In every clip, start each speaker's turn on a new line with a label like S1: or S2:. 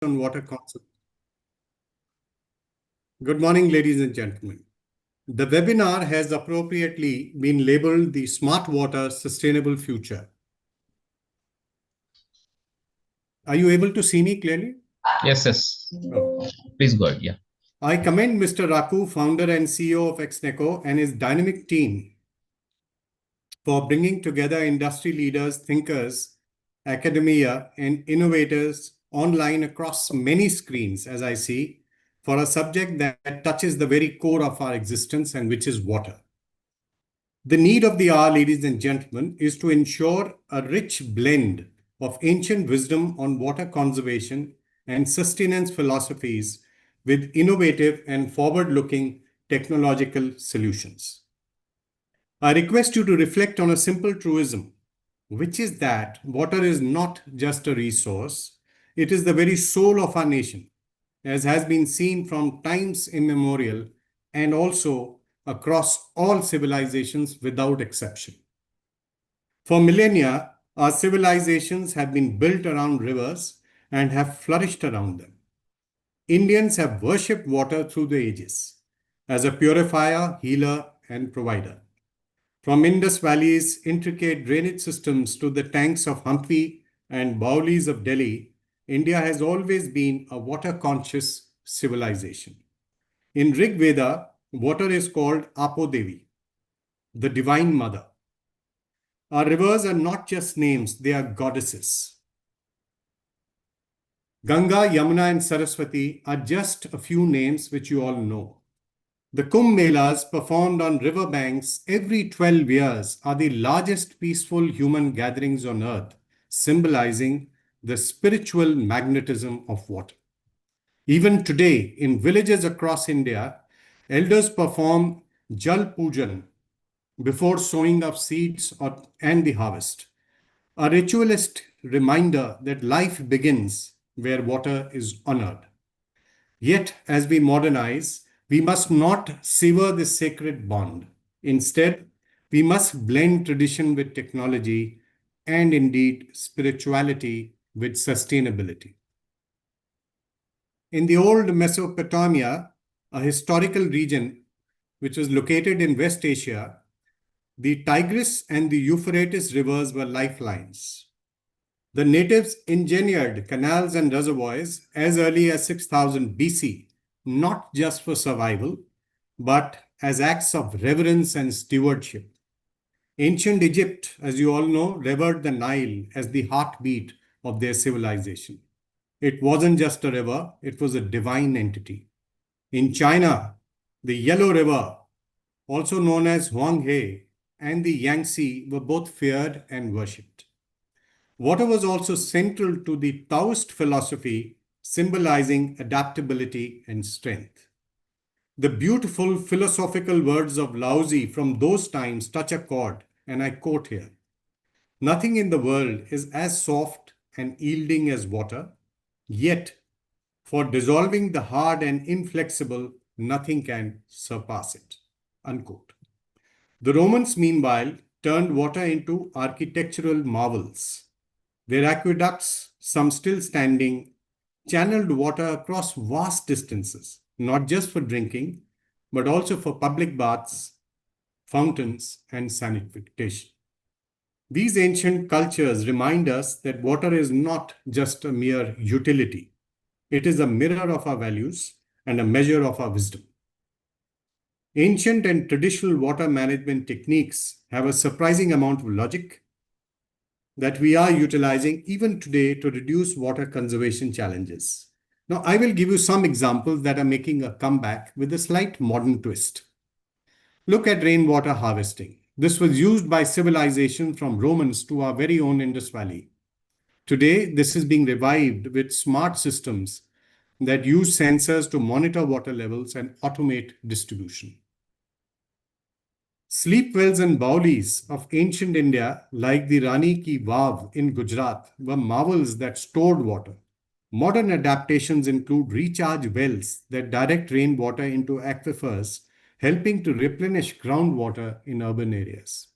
S1: on water conservation. Good morning, ladies and gentlemen. The webinar has appropriately been labeled the Smart Water Sustainable Future. Are you able to see me clearly?
S2: Yes.
S1: Oh.
S2: Please go ahead. Yeah.
S1: I commend Mr. Raku, founder and CEO of Exneco, and his dynamic team for bringing together industry leaders, thinkers, academia, and innovators online across many screens, as I see, for a subject that touches the very core of our existence and which is water. The need of the hour, ladies and gentlemen, is to ensure a rich blend of ancient wisdom on water conservation and sustenance philosophies with innovative and forward-looking technological solutions. I request you to reflect on a simple truism, which is that water is not just a resource, it is the very soul of our nation, as has been seen from times immemorial and also across all civilizations without exception. For millennia, our civilizations have been built around rivers and have flourished around them. Indians have worshipped water through the ages as a purifier, healer, and provider. From Indus Valley's intricate drainage systems to the tanks of Hampi and Baolis of Delhi, India has always been a water-conscious civilization. In Rig Veda, water is called Apo Devi, the divine mother. Our rivers are not just names, they are goddesses. Ganga, Yamuna, and Saraswati are just a few names which you all know. The Kumbh Melas performed on river banks every 12 years are the largest peaceful human gatherings on earth, symbolizing the spiritual magnetism of water. Even today, in villages across India, elders perform Jal Pujan before sowing of seeds and the harvest, a ritualist reminder that life begins where water is honored. Yet, as we modernize, we must not sever this sacred bond. Instead, we must blend tradition with technology and indeed spirituality with sustainability. In the old Mesopotamia, a historical region which was located in West Asia, the Tigris and the Euphrates rivers were lifelines. The natives engineered canals and reservoirs as early as 6000 BC, not just for survival, but as acts of reverence and stewardship. Ancient Egypt, as you all know, revered the Nile as the heartbeat of their civilization. It wasn't just a river, it was a divine entity. In China, the Yellow River, also known as Huanghe, and the Yangtze were both feared and worshipped. Water was also central to the Taoist philosophy, symbolizing adaptability and strength. The beautiful philosophical words of Laozi from those times touch a chord, and I quote here: "Nothing in the world is as soft and yielding as water, yet for dissolving the hard and inflexible, nothing can surpass it." Unquote. The Romans, meanwhile, turned water into architectural marvels. Their aqueducts, some still standing, channeled water across vast distances, not just for drinking, but also for public baths, fountains, and sanitation. These ancient cultures remind us that water is not just a mere utility. It is a mirror of our values and a measure of our wisdom. Ancient and traditional water management techniques have a surprising amount of logic that we are utilizing even today to reduce water conservation challenges. Now, I will give you some examples that are making a comeback with a slight modern twist. Look at rainwater harvesting. This was used by civilization from Romans to our very own Indus Valley. Today, this is being revived with smart systems that use sensors to monitor water levels and automate distribution. Sleep wells and Baolis of ancient India, like the Rani Ki Vav in Gujarat, were marvels that stored water. Modern adaptations include recharge wells that direct rainwater into aquifers, helping to replenish groundwater in urban areas.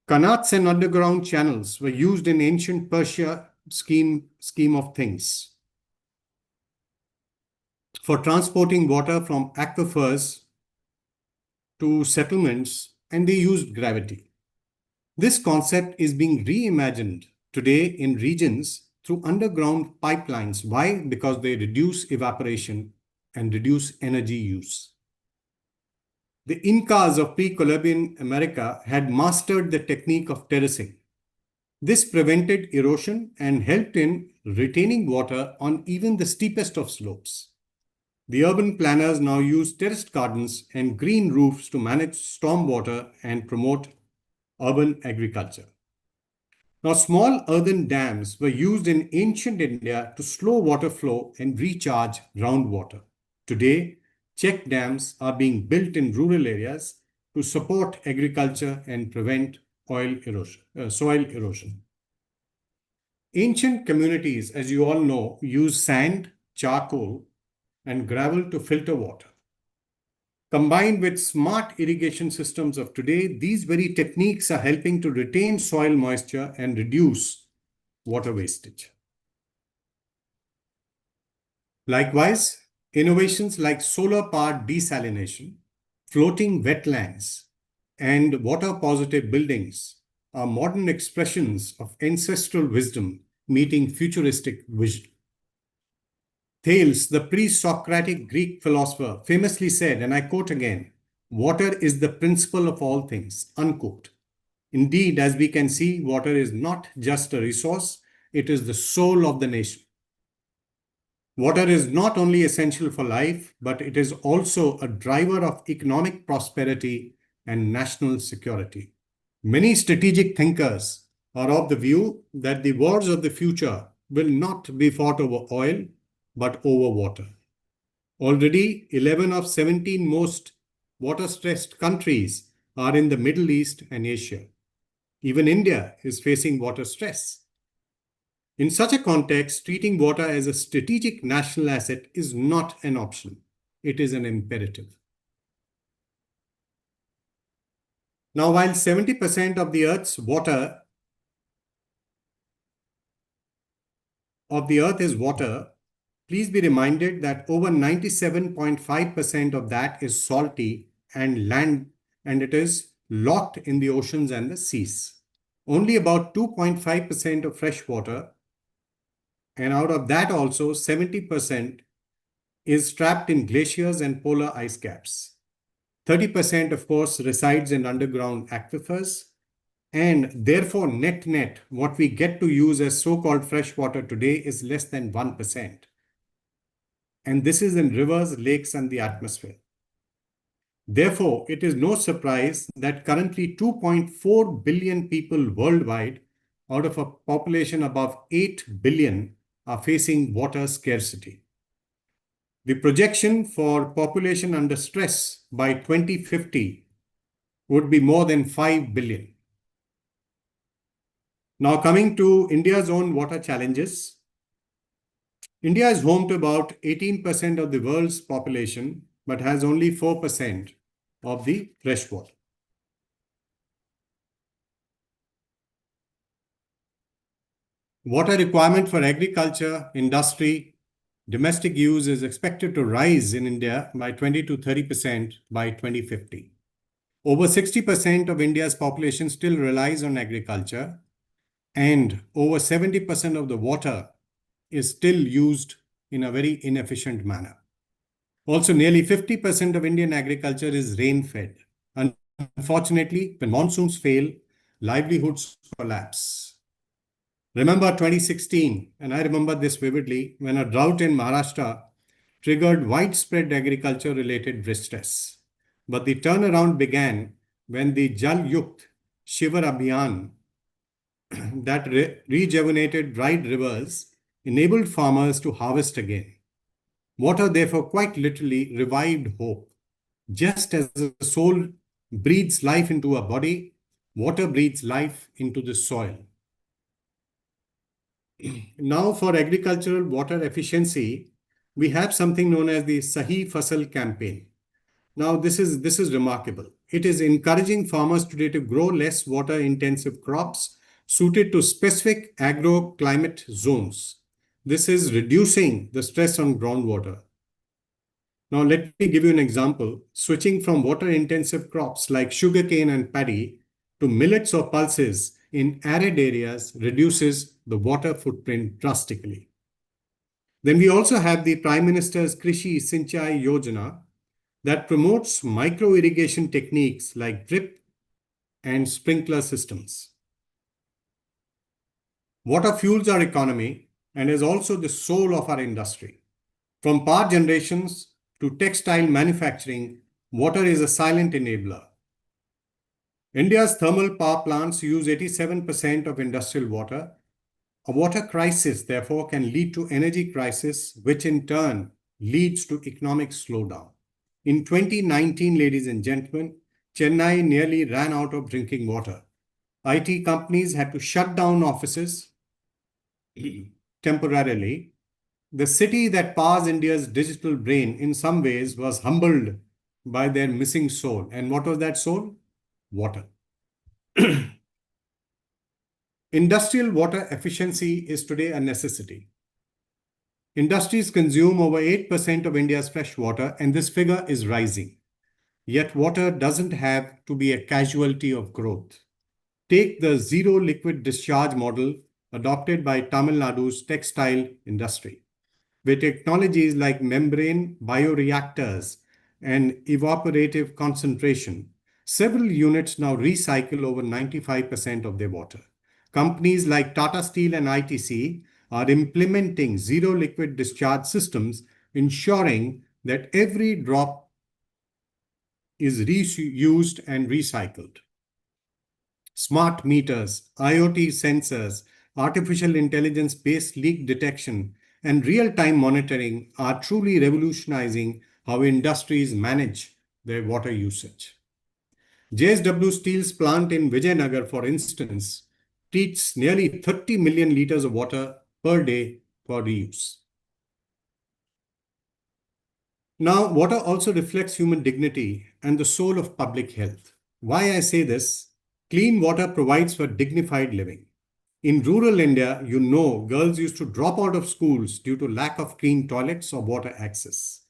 S1: Kanats and underground channels were used in ancient Persia scheme of things for transporting water from aquifers to settlements, and they used gravity. This concept is being reimagined today in regions through underground pipelines. Why? Because they reduce evaporation and reduce energy use. The Incas of pre-Columbian America had mastered the technique of terracing. This prevented erosion and helped in retaining water on even the steepest of slopes. The urban planners now use terraced gardens and green roofs to manage stormwater and promote urban agriculture. Now, small earthen dams were used in ancient India to slow water flow and recharge groundwater. Today, check dams are being built in rural areas to support agriculture and prevent soil erosion. Ancient communities, as you all know, use sand, charcoal, and gravel to filter water. Combined with smart irrigation systems of today, these very techniques are helping to retain soil moisture and reduce water wastage. Likewise, innovations like solar-powered desalination, floating wetlands, and water-positive buildings are modern expressions of ancestral wisdom meeting futuristic vision. Thales, the pre-Socratic Greek philosopher, famously said, and I quote again, "Water is the principle of all things," unquote. Indeed, as we can see, water is not just a resource, it is the soul of the nation. Water is not only essential for life, but it is also a driver of economic prosperity and national security. Many strategic thinkers are of the view that the wars of the future will not be fought over oil, but over water. Already, 11 of 17 most water-stressed countries are in the Middle East and Asia. Even India is facing water stress. In such a context, treating water as a strategic national asset is not an option. It is an imperative. Now, while 70% of the Earth's water is water, please be reminded that over 97.5% of that is salty and land, and it is locked in the oceans and the seas. Only about 2.5% of fresh water, and out of that also 70% is trapped in glaciers and polar ice caps. 30%, of course, resides in underground aquifers, and therefore net, what we get to use as so-called fresh water today is less than 1%. And this is in rivers, lakes, and the atmosphere. Therefore, it is no surprise that currently 2.4 billion people worldwide, out of a population above 8 billion, are facing water scarcity. The projection for population under stress by 2050 would be more than 5 billion. Now, coming to India's own water challenges. India is home to about 18% of the world's population, but has only 4% of the fresh water. Water requirement for agriculture, industry, domestic use is expected to rise in India by 20 to 30% by 2050. Over 60% of India's population still relies on agriculture, and over 70% of the water is still used in a very inefficient manner. Also, nearly 50% of Indian agriculture is rain-fed. Unfortunately, when monsoons fail, livelihoods collapse. Remember 2016, and I remember this vividly, when a drought in Maharashtra triggered widespread agriculture-related distress. But the turnaround began when the Jal Yukt Shivar Abhiyan that rejuvenated dried rivers enabled farmers to harvest again. Water, therefore, quite literally revived hope. Just as the soul breathes life into a body, water breathes life into the soil. Now, for agricultural water efficiency, we have something known as the Sahi Fasal campaign. Now, this is remarkable. It is encouraging farmers today to grow less water-intensive crops suited to specific agroclimate zones. This is reducing the stress on groundwater. Now, let me give you an example. Switching from water-intensive crops like sugarcane and paddy to millets or pulses in arid areas reduces the water footprint drastically. Then we also have the Prime Minister's Krishi Sinchai Yojana that promotes micro-irrigation techniques like drip and sprinkler systems. Water fuels our economy and is also the soul of our industry. From power generations to textile manufacturing, water is a silent enabler. India's thermal power plants use 87% of industrial water. A water crisis, therefore, can lead to energy crisis, which in turn leads to economic slowdown. In 2019, ladies and gentlemen, Chennai nearly ran out of drinking water. IT companies had to shut down offices temporarily. The city that powers India's digital brain in some ways was humbled by their missing soul. And what was that soul? Water. Industrial water efficiency is today a necessity. Industries consume over 8% of India's fresh water, and this figure is rising. Yet water doesn't have to be a casualty of growth. Take the zero liquid discharge model adopted by Tamil Nadu's textile industry. With technologies like membrane bioreactors and evaporative concentration, several units now recycle over 95% of their water. Companies like Tata Steel and ITC are implementing zero liquid discharge systems, ensuring that every drop is reused and recycled. Smart meters, IoT sensors, artificial intelligence-based leak detection, and real-time monitoring are truly revolutionizing how industries manage their water usage. JSW Steel's plant in Vijayanagar, for instance, treats nearly 30 million liters of water per day for reuse. Now, water also reflects human dignity and the soul of public health. Why I say this? Clean water provides for dignified living. In rural India, girls used to drop out of schools due to lack of clean toilets or water access.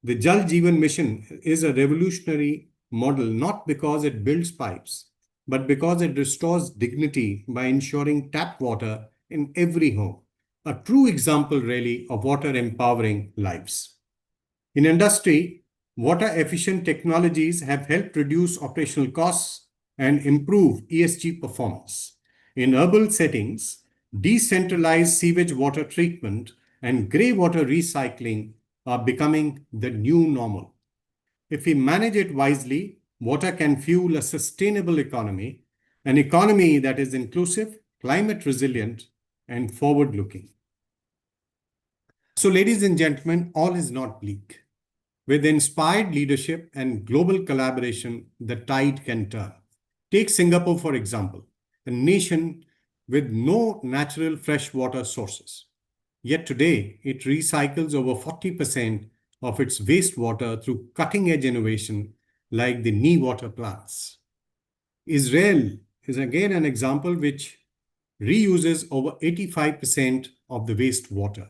S1: The Jal Jeevan Mission is a revolutionary model not because it builds pipes, but because it restores dignity by ensuring tap water in every home. A true example, really, of water empowering lives. In industry, water-efficient technologies have helped reduce operational costs and improve ESG performance. In urban settings, decentralized sewage water treatment and grey water recycling are becoming the new normal. If we manage it wisely, water can fuel a sustainable economy, an economy that is inclusive, climate resilient, and forward-looking. So, ladies and gentlemen, all is not bleak. With inspired leadership and global collaboration, the tide can turn. Take Singapore, for example, a nation with no natural freshwater sources. Yet today, it recycles over 40% of its wastewater through cutting-edge innovation like the water plants. Israel is again an example which reuses over 85% of the wastewater,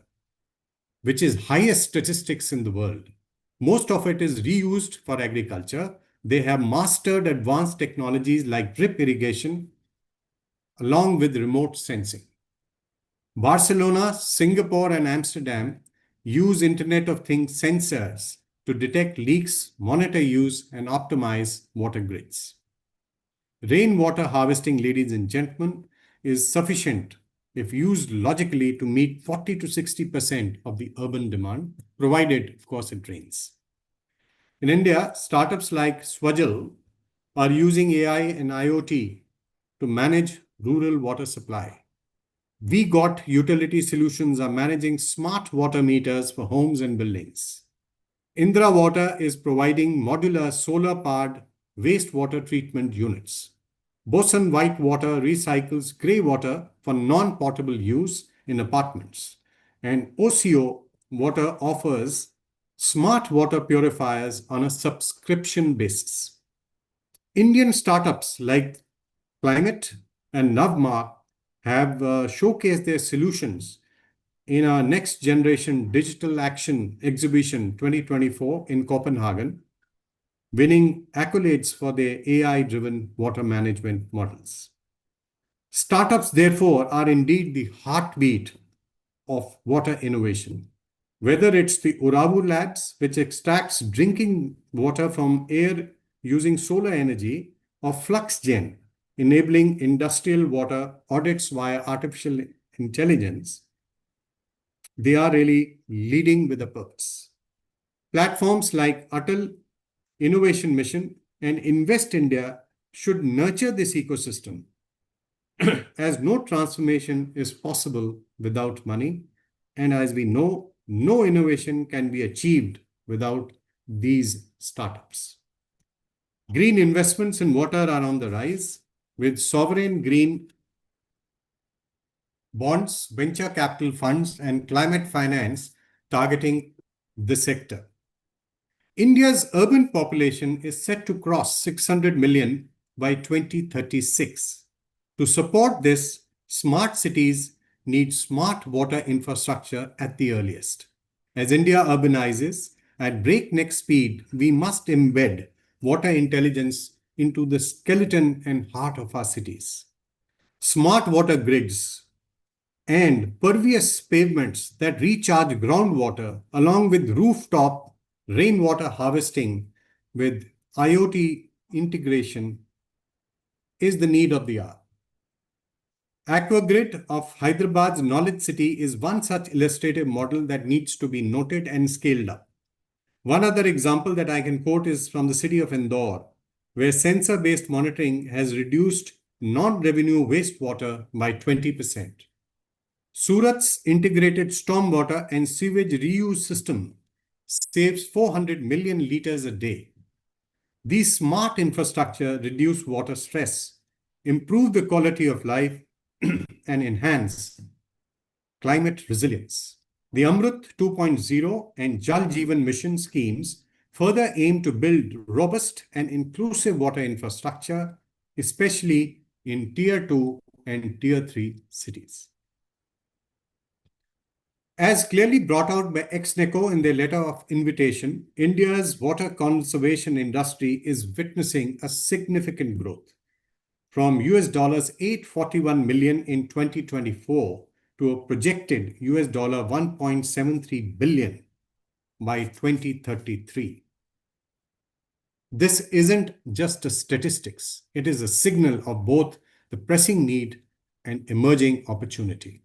S1: which is highest statistics in the world. Most of it is reused for agriculture. They have mastered advanced technologies like drip irrigation, along with remote sensing. Barcelona, Singapore, and Amsterdam use Internet of Things sensors to detect leaks, monitor use, and optimize water grids. Rainwater harvesting, ladies and gentlemen, is sufficient if used logically to meet 40 to 60% of the urban demand, provided, of course, it rains. In India, startups like Swajal are using AI and IoT to manage rural water supply. We Got Utility Solutions are managing smart water meters for homes and buildings. Indra Water is providing modular solar-powered wastewater treatment units. Bosun Whitewater recycles grey water for non-potable use in apartments. And OCO Water offers smart water purifiers on a subscription basis. Indian startups like Climate and Navmark have showcased their solutions in our Next Generation Digital Action Exhibition 2024 in Copenhagen, winning accolades for their AI-driven water management models. Startups, therefore, are indeed the heartbeat of water innovation. Whether it's the Uravu Labs, which extracts drinking water from air using solar energy, or FluxGen, enabling industrial water audits via artificial intelligence, they are really leading with a purpose. Platforms like Atal Innovation Mission and Invest India should nurture this ecosystem, as no transformation is possible without money. And as we know, no innovation can be achieved without these startups. Green investments in water are on the rise, with sovereign green bonds, venture capital funds, and climate finance targeting the sector. India's urban population is set to cross 600 million by 2036. To support this, smart cities need smart water infrastructure at the earliest. As India urbanizes at breakneck speed, we must embed water intelligence into the skeleton and heart of our cities. Smart water grids and pervious pavements that recharge groundwater, along with rooftop rainwater harvesting with IoT integration, is the need of the hour. Aquagrid of Hyderabad's Knowledge City is one such illustrative model that needs to be noted and scaled up. One other example that I can quote is from the city of Indore, where sensor-based monitoring has reduced non-revenue wastewater by 20%. Surat's integrated stormwater and sewage reuse system saves 400 million liters a day. These smart infrastructure reduce water stress, improve the quality of life, and enhance climate resilience. The Amrut 2.0 and Jal Jeevan Mission schemes further aim to build robust and inclusive water infrastructure, especially in Tier 2 and Tier 3 cities. As clearly brought out by Exneco in their letter of invitation, India's water conservation industry is witnessing a significant growth, from US $841 million in 2024 to a projected US $1.73 billion by 2033. This isn't just a statistics, it is a signal of both the pressing need and emerging opportunity.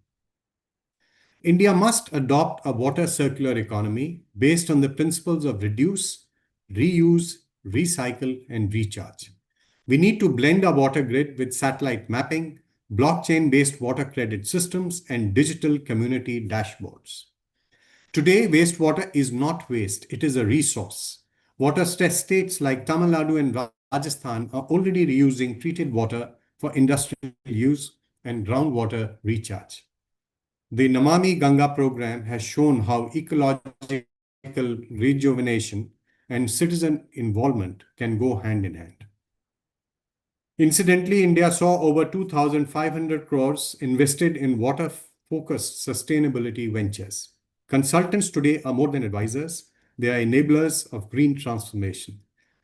S1: India must adopt a water circular economy based on the principles of reduce, reuse, recycle, and recharge. We need to blend our water grid with satellite mapping, blockchain-based water credit systems, and digital community dashboards. Today, wastewater is not waste, it is a resource. Water stress states like Tamil Nadu and Rajasthan are already reusing treated water for industrial use and groundwater recharge. The Namami Ganga program has shown how ecological rejuvenation and citizen involvement can go hand in hand. Incidentally, India saw over 2,500 crores invested in water-focused sustainability ventures. Consultants today are more than advisors. They are enablers of green transformation,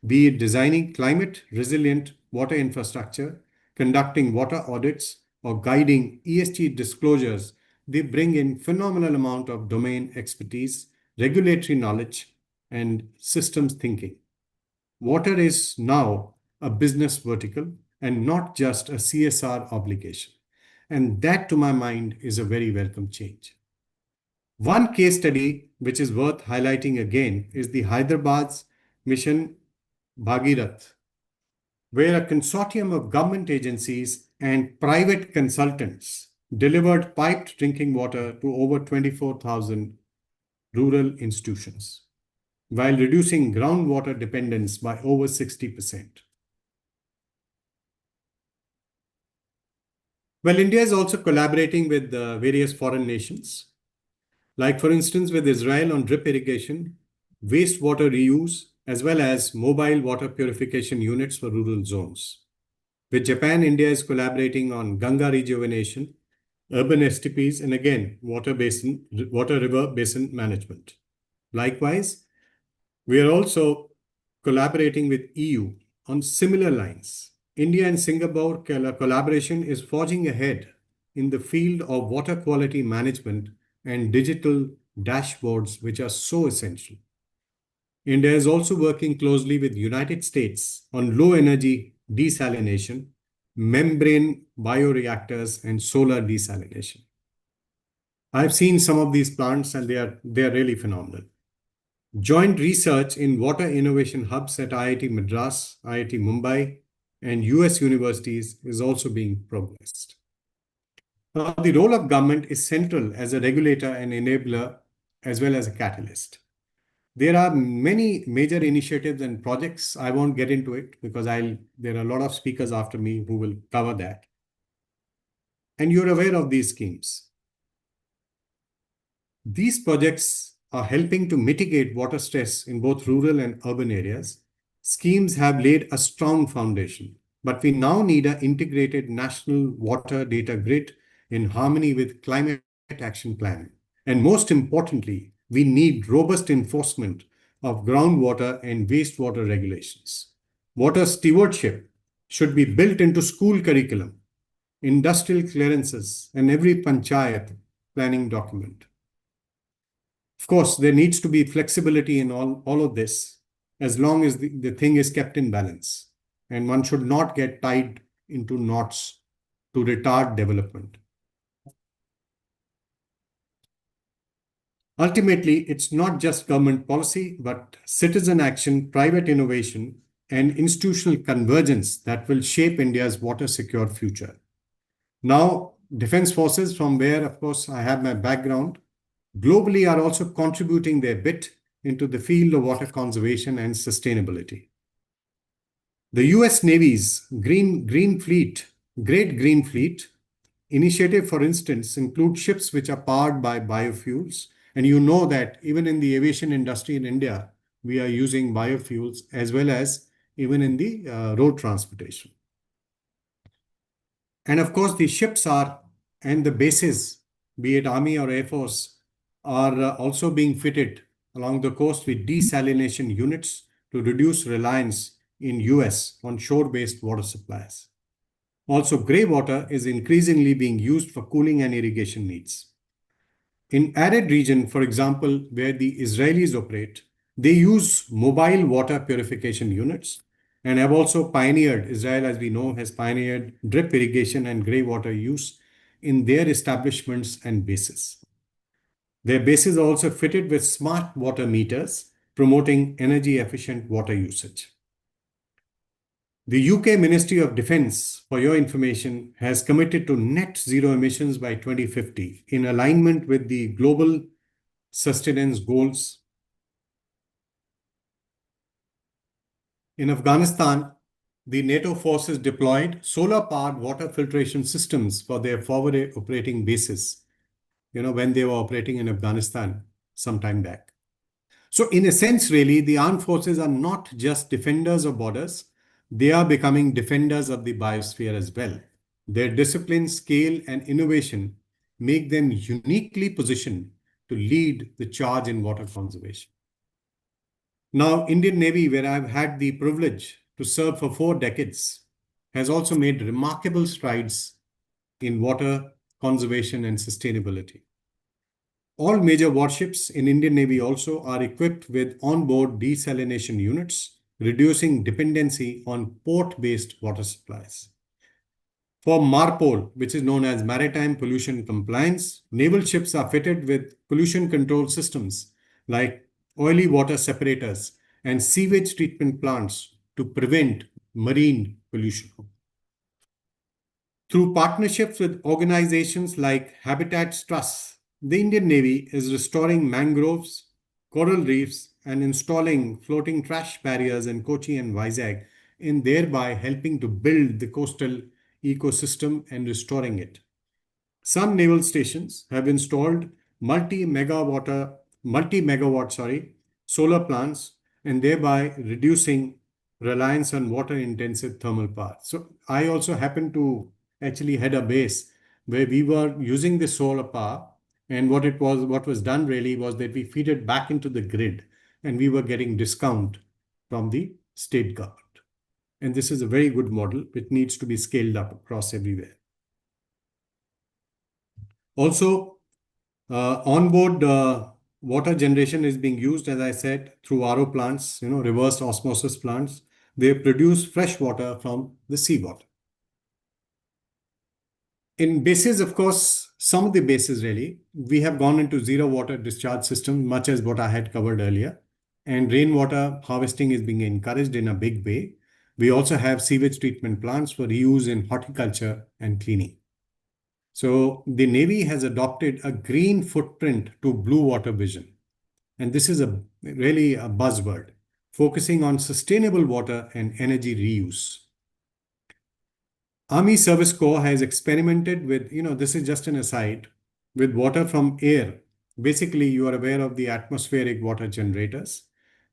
S1: be it designing climate-resilient water infrastructure, conducting water audits, or guiding ESG disclosures. They bring in phenomenal amount of domain expertise, regulatory knowledge, and systems thinking. Water is now a business vertical and not just a CSR obligation. And that, to my mind, is a very welcome change. One case study which is worth highlighting again is the Hyderabad's Mission Bhagirath, where a consortium of government agencies and private consultants delivered piped drinking water to over 24,000 rural institutions, while reducing groundwater dependence by over 60%. Well, India is also collaborating with various foreign nations, like for instance with Israel on drip irrigation, wastewater reuse, as well as mobile water purification units for rural zones. With Japan, India is collaborating on Ganga rejuvenation, urban STPs, and again, water river basin management. Likewise, we are also collaborating with EU on similar lines. India and Singapore collaboration is forging ahead in the field of water quality management and digital dashboards, which are so essential. India is also working closely with the United States on low energy desalination, membrane bioreactors, and solar desalination. I've seen some of these plants and they are really phenomenal. Joint research in water innovation hubs at IIT Madras, IIT Mumbai, and US universities is also being progressed. Now, the role of government is central as a regulator and enabler as well as a catalyst. There are many major initiatives and projects. I won't get into it because there are a lot of speakers after me who will cover that. And you're aware of these schemes. These projects are helping to mitigate water stress in both rural and urban areas. Schemes have laid a strong foundation, but we now need an integrated national water data grid in harmony with climate action plan. And most importantly, we need robust enforcement of groundwater and wastewater regulations. Water stewardship should be built into school curriculum, industrial clearances, and every panchayat planning document. Of course, there needs to be flexibility in all of this as long as the thing is kept in balance. And one should not get tied into knots to retard development. Ultimately, it's not just government policy, but citizen action, private innovation, and institutional convergence that will shape India's water secure future. Now, defense forces, from where, of course, I have my background, globally are also contributing their bit into the field of water conservation and sustainability. The US Navy's Great Green Fleet initiative, for instance, includes ships which are powered by biofuels. And you know that even in the aviation industry in India, we are using biofuels as well as even in the road transportation. And of course, the ships and the bases, be it Army or Air Force, are also being fitted along the coast with desalination units to reduce reliance in US on shore-based water supplies. Also, grey water is increasingly being used for cooling and irrigation needs. In arid region, for example, where the Israelis operate, they use mobile water purification units and have also pioneered, Israel, as we know, has pioneered drip irrigation and grey water use in their establishments and bases. Their bases are also fitted with smart water meters, promoting energy efficient water usage. The UK Ministry of Defence, for your information, has committed to net zero emissions by 2050 in alignment with the global sustenance goals. In Afghanistan, the NATO forces deployed solar-powered water filtration systems for their forward operating bases, when they were operating in Afghanistan some time back. So in a sense, really, the armed forces are not just defenders of borders, they are becoming defenders of the biosphere as well. Their discipline, scale, and innovation make them uniquely positioned to lead the charge in water conservation. Now, Indian Navy, where I've had the privilege to serve for 4 decades, has also made remarkable strides in water conservation and sustainability. All major warships in Indian Navy also are equipped with onboard desalination units, reducing dependency on port-based water supplies. For MARPOL, which is known as Maritime Pollution Compliance, naval ships are fitted with pollution control systems like oily water separators and sewage treatment plants to prevent marine pollution. Through partnerships with organizations like Habitats Trust, the Indian Navy is restoring mangroves, coral reefs, and installing floating trash barriers in Kochi and Vizag, and thereby helping to build the coastal ecosystem and restoring it. Some naval stations have installed multi-megawatt solar plants and thereby reducing reliance on water-intensive thermal power. So I also happen to actually head a base where we were using the solar power. And what was done really was that we feed it back into the grid, and we were getting discount from the state government. And this is a very good model which needs to be scaled up across everywhere. Also, onboard water generation is being used, as I said, through RO plants, reverse osmosis plants. They produce fresh water from the seawater. In bases, of course, some of the bases really, we have gone into zero water discharge system, much as what I had covered earlier. And rainwater harvesting is being encouraged in a big way. We also have sewage treatment plants for reuse in horticulture and cleaning. So the Navy has adopted a green footprint to blue water vision. And this is really a buzzword, focusing on sustainable water and energy reuse. Army Service Corps has experimented with, this is just an aside, with water from air. Basically, you are aware of the atmospheric water generators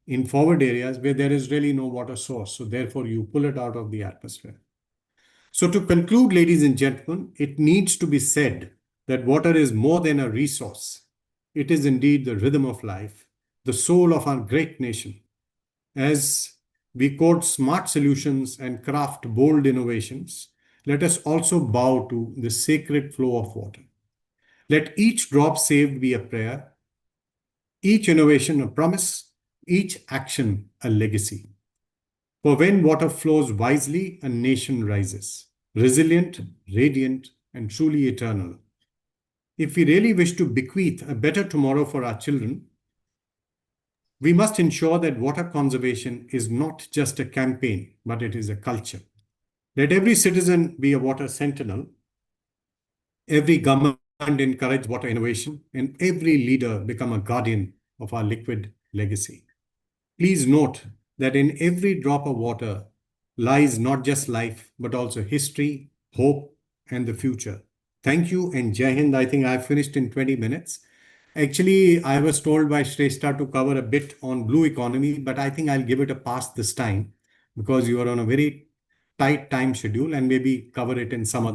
S1: in forward areas where there is really no water source. So therefore, you pull it out of the atmosphere. So to conclude, ladies and gentlemen, it needs to be said that water is more than a resource. It is indeed the rhythm of life, the soul of our great nation. As we code smart solutions and craft bold innovations, let us also bow to the sacred flow of water. Let each drop saved be a prayer, each innovation a promise, each action a legacy. For when water flows wisely, a nation rises, resilient, radiant, and truly eternal. If we really wish to bequeath a better tomorrow for our children, we must ensure that water conservation is not just a campaign, but it is a culture. Let every citizen be a water sentinel, every government encourage water innovation, and every leader become a guardian of our liquid legacy. Please note that in every drop of water lies not just life, but also history, hope, and the future. Thank you, and Jai Hind. I think I finished in 20 minutes. Actually, I was told by Shrestha to cover a bit on blue economy, but I think I'll give it a pass this time because you are on a very tight time schedule and maybe cover it in some other